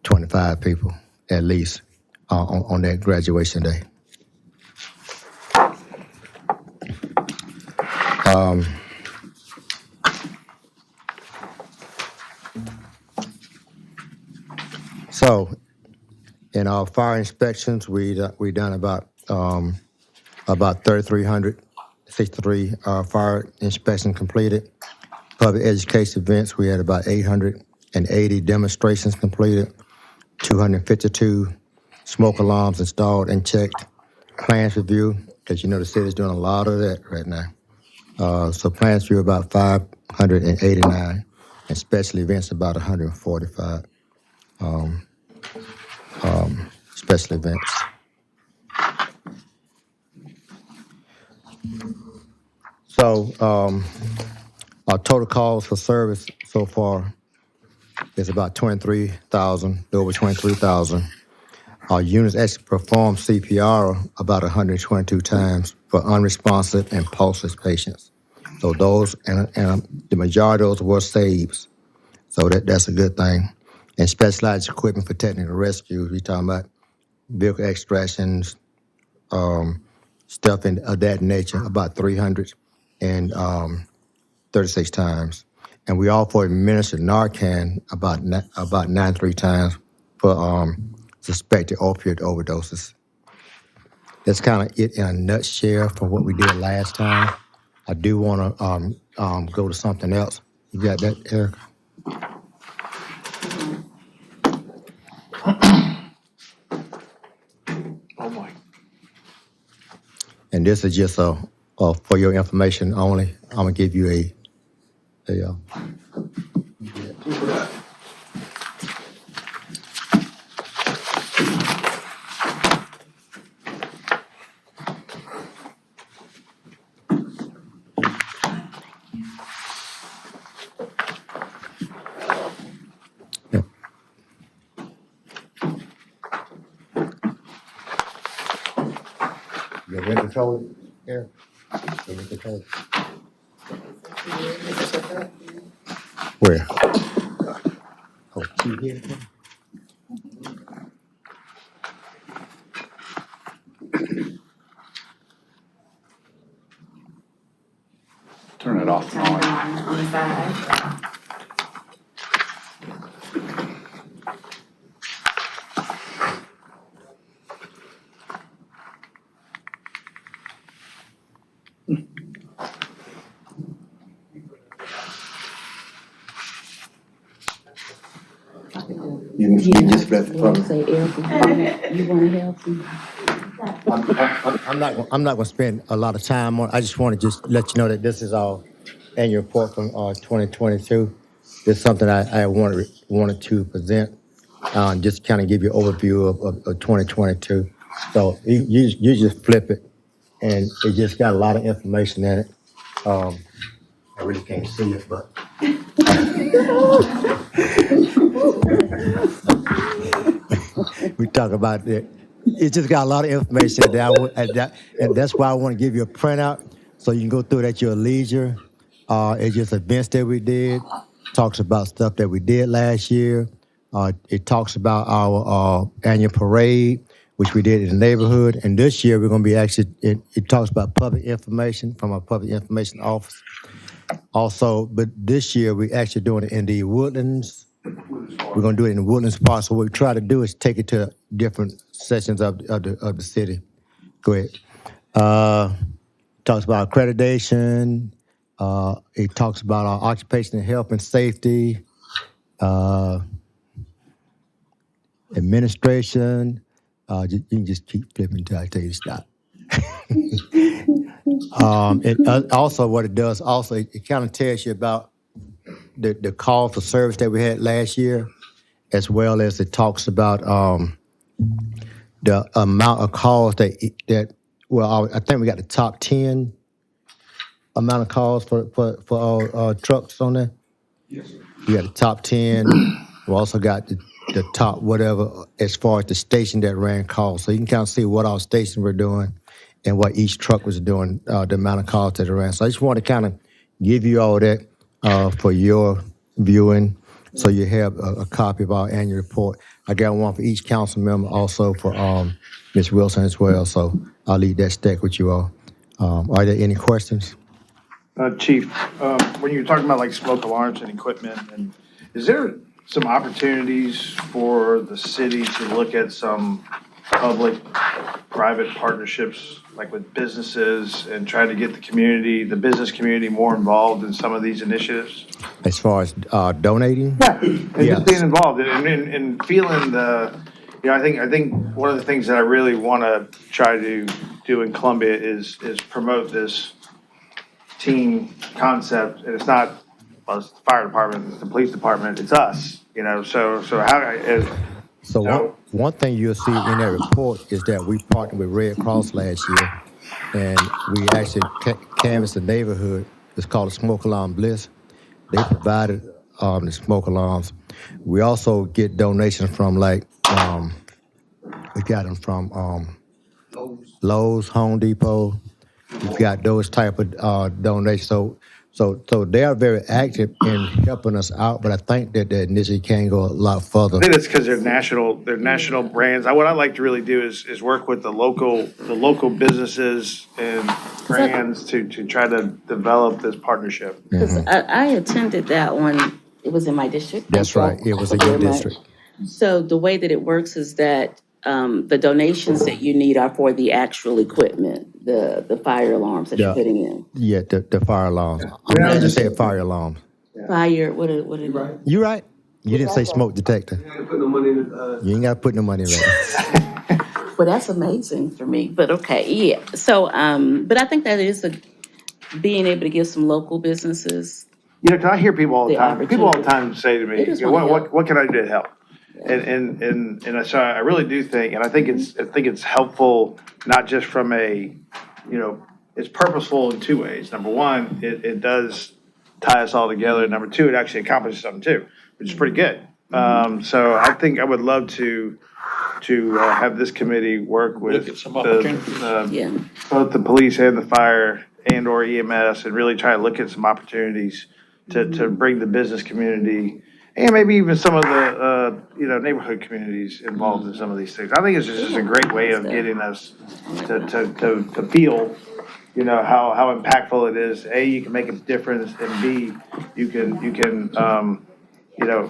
25 people at least on that graduation day. So in our fire inspections, we done about 3,363 fire inspections completed. Public education events, we had about 880 demonstrations completed, 252 smoke alarms installed and checked. Plans review, because the city's doing a lot of that right now. So plans review about 589, and special events about 145. special events. So our total calls for service so far is about 23,000, over 23,000. Our units actually perform CPR about 122 times for unresponsive and pulseless patients. So those, and the majority of those were saves. So that's a good thing. And specialized equipment for technical rescue, we're talking about vehicle extractions, stuff of that nature, about 336 times. And we also administered Narcan about 93 times for suspected opioid overdoses. That's kind of it in a nutshell from what we did last time. I do want to go to something else. You got that, Eric? Oh, boy. And this is just for your information only. I'm gonna give you a yeah. You're in control, Eric? You're in control. Where? Oh, you here? Turn it off. Turn it on the side. You just left from. Say, Eric, you wanna help him? I'm not gonna spend a lot of time on it. I just want to just let you know that this is our annual report from 2022. This is something I wanted to present, just kind of give you an overview of 2022. So you just flip it, and it just got a lot of information in it. I really can't see it, but. We talk about it. It just got a lot of information and that's why I want to give you a printout so you can go through it at your leisure. It's just events that we did. Talks about stuff that we did last year. It talks about our annual parade, which we did in the neighborhood. And this year we're going to be it talks about public information from our public information office. Also, but this year we're actually doing it in the Woodlands. We're gonna do it in the Woodlands Park. So what we try to do is take it to different sections of the city. Go ahead. Talks about accreditation. It talks about our occupational health and safety, administration. You can just keep flipping until I tell you to stop. And also what it does, it kind of tells you about the call for service that we had last year, as well as it talks about the amount of calls I think we got the top 10 amount of calls for our trucks on there. Yes, sir. We got the top 10. We also got the top whatever as far as the station that ran calls. So you can kind of see what our stations were doing and what each truck was doing, the amount of calls that it ran. So I just want to kind of give you all that for your viewing, so you have a copy of our annual report. I got one for each council member, also for Ms. Wilson as well. So I'll leave that stack with you all. Are there any questions? Chief, when you're talking about like smoke alarms and equipment, and is there some opportunities for the city to look at some public-private partnerships, like with businesses, and try to get the business community more involved in some of these initiatives? As far as donating? Yeah, and Yes. just being involved and feeling I think one of the things that I really want to try to do in Columbia is promote this team concept. And it's not, well, it's the fire department, it's the police department, it's us, so how, So one thing you'll see in that report is that we partnered with Red Cross last year, and we actually canvassed the neighborhood. It's called the Smoke Alarm Bliss. They provided the smoke alarms. We also get donations from we got them from Lowe's, Home Depot. We've got those type of donations. So they are very active in helping us out, but I think that the initiative can go a lot further. I think that's because they're national brands. What I like to really do is work with the local businesses and brands to try to develop this partnership. Because I attended that one, it was in my district. That's right. It was in your district. So the way that it works is that the donations that you need are for the actual equipment, the fire alarms that you're Yeah. putting in. Yeah, the fire alarms. I'm glad you said fire alarms. Fire, what are? You right. You didn't say smoke detector. You ain't got to put no money in that. Well, that's amazing for me, but okay, yeah. So, but I think that is being able to give some local businesses. You know, 'cause I hear people all the The time. People all the opportunity. time say to me, They just you know, wanna help. what can I do to help? And so I really do think, and I think it's helpful, not just from a, you know, it's purposeful in two ways. Number one, it does tie us all together. Number two, it actually accomplishes something too, which is pretty good. So I think I would love to have this committee work with Look at some opportunities. Yeah. both the police and the fire and or EMS and really try to look at some opportunities to bring the business community and maybe even some of the, neighborhood communities involved in some of these things. I think it's just a great way of getting us to feel, you know, how impactful it is. A, you can make a difference, and B, you can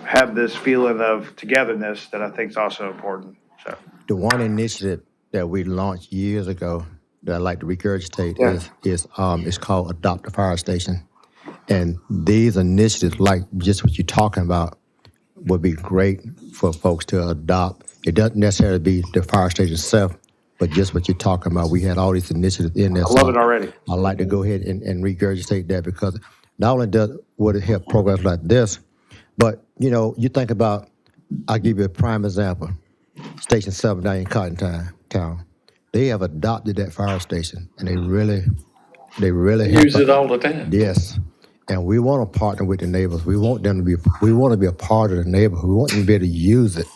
have this feeling of togetherness that I think is also important, so. The one initiative that we launched years ago that I like to regurgitate Yeah. is it's called Adopt a Fire Station. And these initiatives, like just what you're talking about, would be great for folks to adopt. It doesn't necessarily be the fire station itself, but just what you're talking about. We had all these initiatives in there. I love it already. I'd like to go ahead and regurgitate that because not only would it help programs like this, but, you know, you think about, I'll give you a prime example. Station 7 down in Cotton Town. They have adopted that fire station, and they really Use it all the time. Yes, and we want to partner with the neighbors. We want them to be. We want to be a part of the neighborhood. We want them to be able to use it.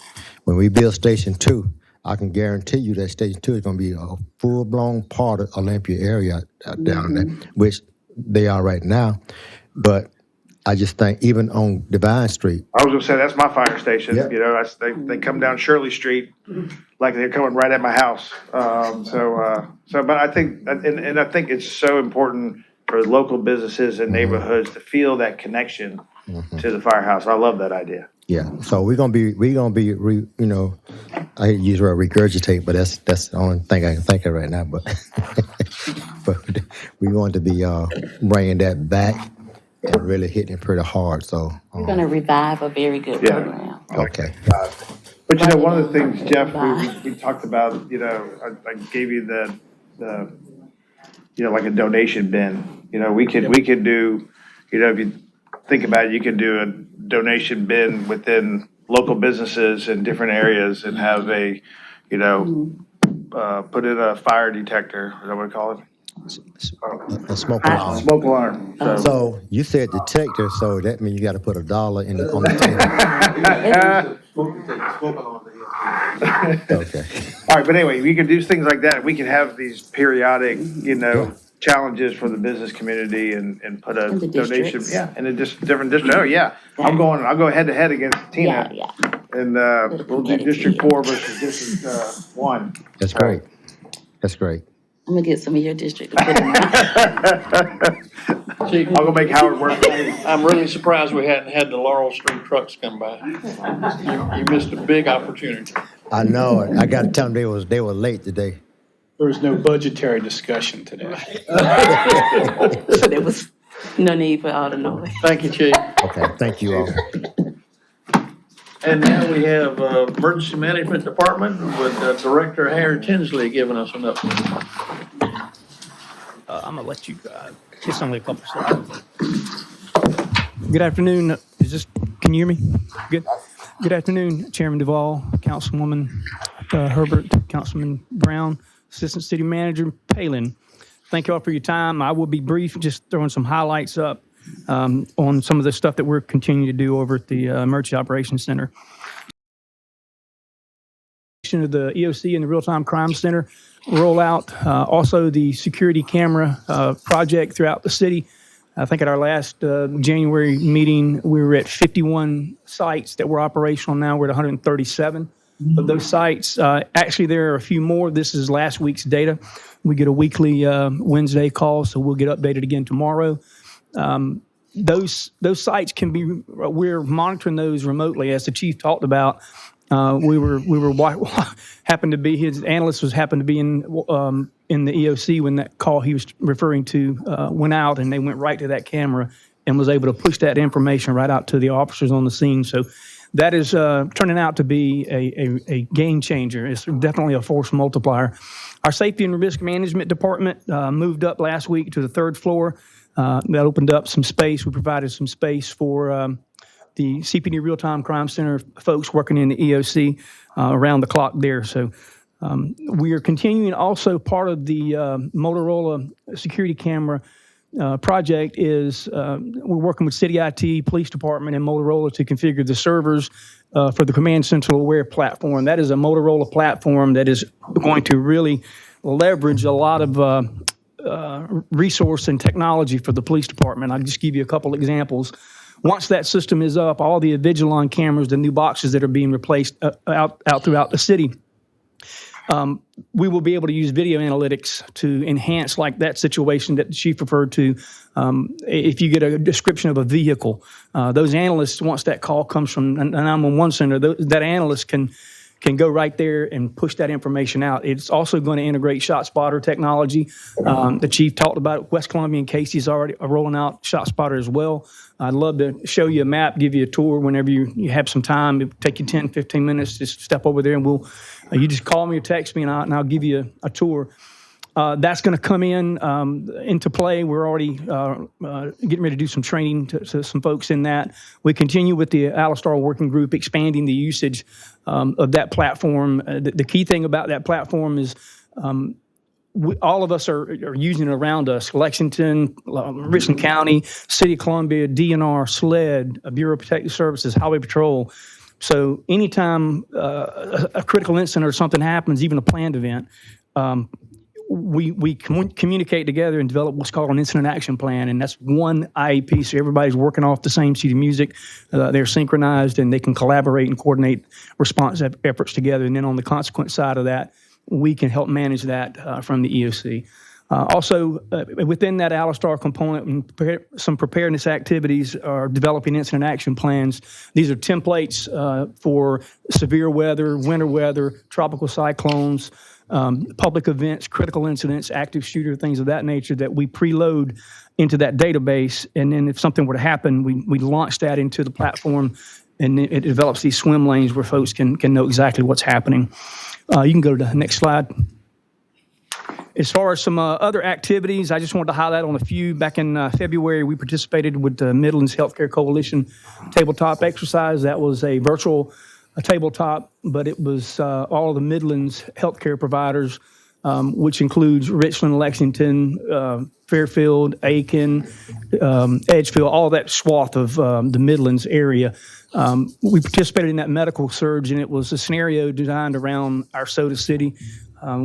When we build Station 2, I can guarantee you that Station 2 is going to be a full-blown part of Olympia area down there, which they are right now. But I just think even on Divine Street, I was gonna say, that's my fire station, Yeah. you know, they come down Shirley Street like they're coming right at my house. But I think, and I think it's so important for local businesses and neighborhoods to feel that connection to the firehouse. I love that idea. yeah. So we're gonna be, I hate to use the word regurgitate, but that's the only thing I can think of right now. But but we want to be bringing that back and really hitting it pretty hard. So We're gonna revive a very good Yeah. program. okay. But you know, one of the things, Jeff, we talked about, you know, I gave you the, like a donation bin. You know, we could do, you know, if you think about it, you could do a donation bin within local businesses in different areas and have a, put in a fire detector, is that what we call it? A smoke alarm. Smoke alarm. So you said detector, so that means you got to put $1 on the table. Okay. All right, but anyway, we could do things like that. We could have these periodic, challenges for the business community and put a And the donation. districts. Yeah, and it just different district. Oh, yeah. I'll go head to head against Yeah, Tina. yeah. And we'll do District 4 versus District 1. That's great. That's great. I'm gonna get some of your district to put in there. See, I'll go make Howard work. I'm really surprised we hadn't had the Laurel Street trucks come by. You missed a big opportunity. I know it. I got to tell them they were late today. There was no budgetary discussion today. So there was no need for all the noise. Thank you, Chief. Okay, thank you all. And now we have Emergency Management Department with Director Harry Tinsley giving us an update. I'm gonna let you, just only a couple slides. Good afternoon. Is this Can you hear me? Good. Good afternoon, Chairman Duvall, Councilwoman Herbert, Councilman Brown, Assistant City Manager Palin. Thank you all for your time. I will be brief, just throwing some highlights up on some of the stuff that we're continuing to do over at the Emergency Operations Center. Of the EOC and the Real-Time Crime Center rollout, also the security camera project throughout the city. I think at our last January meeting, we were at 51 sites that were operational. Now we're at 137 of those sites. Actually, there are a few more. This is last week's data. We get a weekly Wednesday call, so we'll get updated again tomorrow. Those sites can be, we're monitoring those remotely, as the chief talked about. We were happened to be, his analyst happened to be in the EOC when that call he was referring to went out, and they went right to that camera and was able to push that information right out to the officers on the scene. So that is turning out to be a game changer. It's definitely a force multiplier. Our safety and risk management department moved up last week to the 3rd floor. That opened up some space. We provided some space for the CPD Real-Time Crime Center folks working in the EOC around the clock there. So we are continuing. Also, part of the Motorola security camera project is we're working with City IT, Police Department, and Motorola to configure the servers for the Command Central Aware platform. That is a Motorola platform that is going to really leverage a lot of resource and technology for the police department. I'll just give you a couple examples. Once that system is up, all the Avigilon cameras, the new boxes that are being replaced out throughout the city, we will be able to use video analytics to enhance like that situation that the chief referred to. If you get a description of a vehicle, those analysts, once that call comes from a 911 center, that analyst can go right there and push that information out. It's also going to integrate ShotSpotter technology. The chief talked about West Columbia and Casey's already rolling out ShotSpotter as well. I'd love to show you a map, give you a tour whenever you have some time. It'll take you 10, 15 minutes. Just step over there and you just call me or text me and I'll give you a tour. That's going to come into play. We're already getting ready to do some training to some folks in that. We continue with the Alistar working group, expanding the usage of that platform. The key thing about that platform is all of us are using it around us. Lexington, Richland County, City of Columbia, DNR, SLED, Bureau of Protective Services, Highway Patrol. So anytime a critical incident or something happens, even a planned event, we communicate together and develop what's called an incident action plan, and that's one IEP, so everybody's working off the same sheet of music. They're synchronized, and they can collaborate and coordinate response efforts together. And then on the consequence side of that, we can help manage that from the EOC. Also, within that Alistar component, some preparedness activities are developing incident action plans. These are templates for severe weather, winter weather, tropical cyclones, public events, critical incidents, active shooter, things of that nature that we preload into that database. And then if something were to happen, we launch that into the platform, and it develops these swim lanes where folks can know exactly what's happening. You can go to the next slide. As far as some other activities, I just wanted to highlight on a few. Back in February, we participated with the Midlands Healthcare Coalition tabletop exercise. That was a virtual tabletop, but it was all of the Midlands healthcare providers, which includes Richland, Lexington, Fairfield, Aiken, Edgefield, all that swath of the Midlands area. We participated in that medical surge, and it was a scenario designed around our Soda City,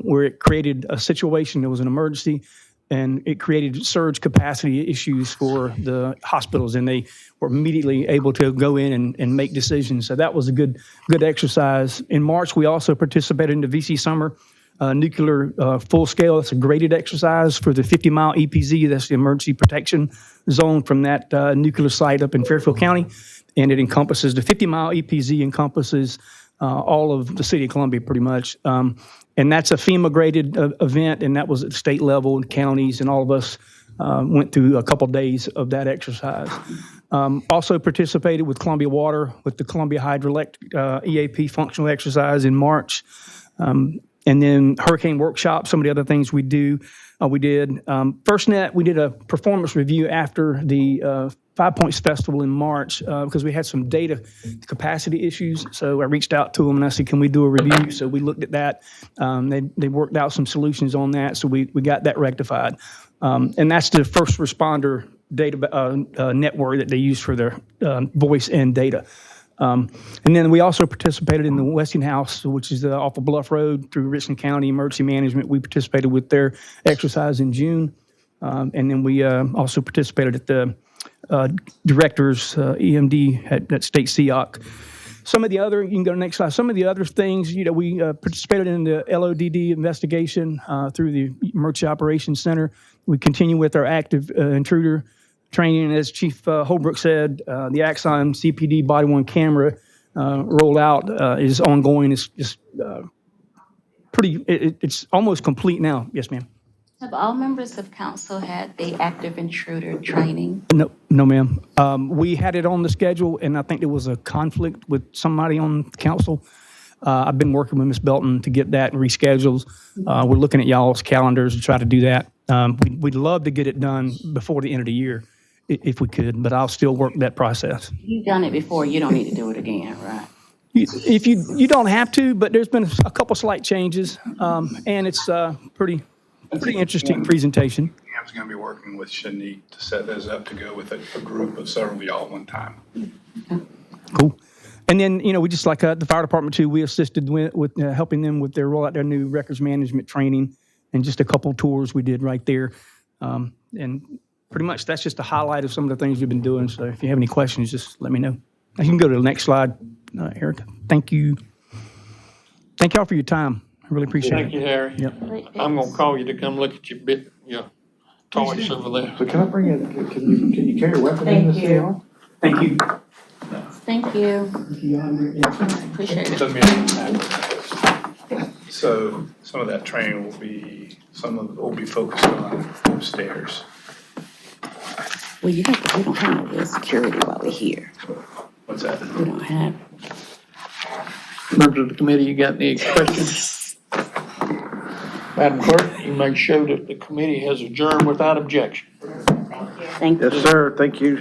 where it created a situation that was an emergency, and it created surge capacity issues for the hospitals, and they were immediately able to go in and make decisions. So that was a good exercise. In March, we also participated in the VC Summer nuclear full scale. That's a graded exercise for the 50-mile EPZ. That's the emergency protection zone from that nuclear site up in Fairfield County. And it encompasses, the 50-mile EPZ encompasses all of the city of Columbia pretty much. And that's a FEMA graded event, and that was at state level and counties, and all of us went through a couple days of that exercise. Also participated with Columbia Water with the Columbia Hydroelectric EAP functional exercise in March. And then hurricane workshop, some of the other things we did. FirstNet, we did a performance review after the Five Points Festival in March because we had some data capacity issues. So I reached out to them and I said, can we do a review? So we looked at that. They worked out some solutions on that. So we got that rectified. And that's the first responder data network that they use for their voice and data. And then we also participated in the Westinghouse, which is off of Bluff Road through Richland County Emergency Management. We participated with their exercise in June. And then we also participated at the directors, EMD at State SEOC. Some of the other, you can go to the next slide. Some of the other things, we participated in the LODD investigation through the Emergency Operations Center. We continue with our active intruder training. As Chief Holbrook said, the Axon CPD body-worn camera rollout is ongoing. It's just it's almost complete now. Yes, ma'am. Have all members of council had the active intruder training? No, ma'am. We had it on the schedule, and I think there was a conflict with somebody on council. I've been working with Ms. Belton to get that rescheduled. We're looking at y'all's calendars to try to do that. We'd love to get it done before the end of the year, if we could, but I'll still work that process. You've done it before, you don't need to do it again, right? If you don't have to, but there's been a couple slight changes, and it's pretty interesting presentation. Cam's gonna be working with Shanique to set those up to go with a group of several of y'all at one time. Cool. And then, we just like the fire department too, we assisted with helping them with their rollout their new records management training and just a couple tours we did right there. And pretty much that's just a highlight of some of the things we've been doing. So if you have any questions, just let me know. You can go to the next slide, Erica. Thank you. Thank y'all for your time. I really appreciate Thank you, it. Harry. Yep. I'm gonna call you to come look at your toys over there. So can I bring in, can you carry a weapon in this deal? Thank you. Thank you. Appreciate it. Doesn't mean anything. So some of that training will be focused on upstairs. Well, we don't have no real security while we're here. What's that? We don't have. Members of the committee, you got any questions? Madam Clerk, you may show that the committee has adjourned without objection. Thank you. Yes, sir. Thank you.